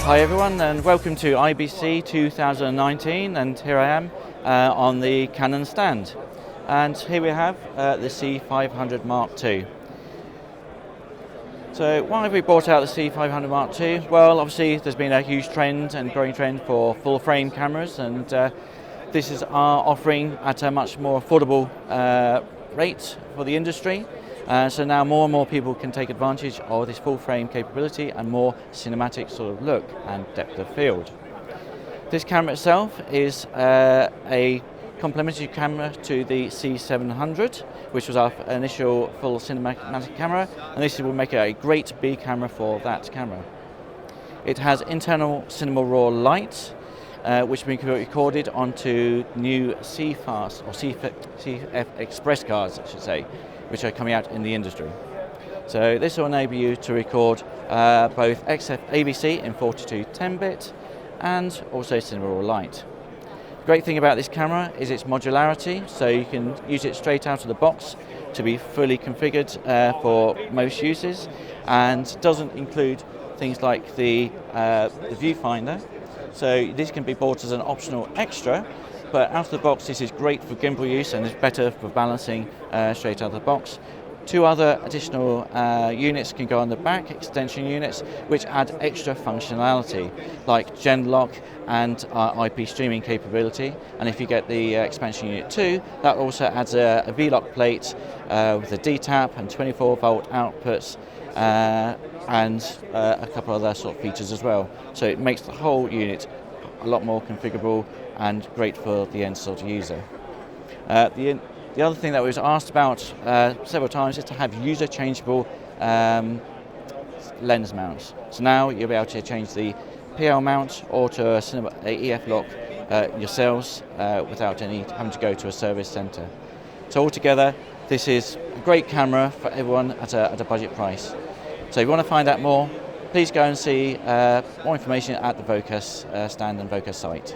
Hi everyone, and welcome to IBC 2019, and here I am on the Canon stand. And here we have the C500 Mark II. So why have we brought out the C500 Mark II? Well, obviously there's been a huge trend and growing trend for full frame cameras, and this is our offering at a much more affordable rate for the industry. So now more and more people can take advantage of this full frame capability and more cinematic sort of look and depth of field. This camera itself is a complementary camera to the C700, which was our initial full cinematic camera, and this will make it a great B camera for that camera. It has internal cinema raw light, which we can be recorded onto new CFast or CF Express cards, I should say, which are coming out in the industry. So this will enable you to record both xf-avc in 42 10-bit and also cinema raw light. The great thing about this camera is its modularity, so you can use it straight out of the box to be fully configured for most uses, and doesn't include things like the viewfinder. So this can be bought as an optional extra, but out of the box this is great for gimbal use and is better for balancing straight out of the box. Two other additional units can go on the back, extension units, which add extra functionality like gen lock and IP streaming capability. And if you get the expansion unit 2, that also adds a V-lock plate with a D-tap and 24-volt outputs and a couple other sort of features as well. So it makes the whole unit a lot more configurable and great for the end sort of user. The other thing that was asked about several times is to have user changeable lens mounts. So now you'll be able to change the PL mount or to a EF lock yourselves without having to go to a service centre. So altogether, this is a great camera for everyone at a budget price. So if you want to find out more, please go and see more information at the Vocas stand and Vocas site.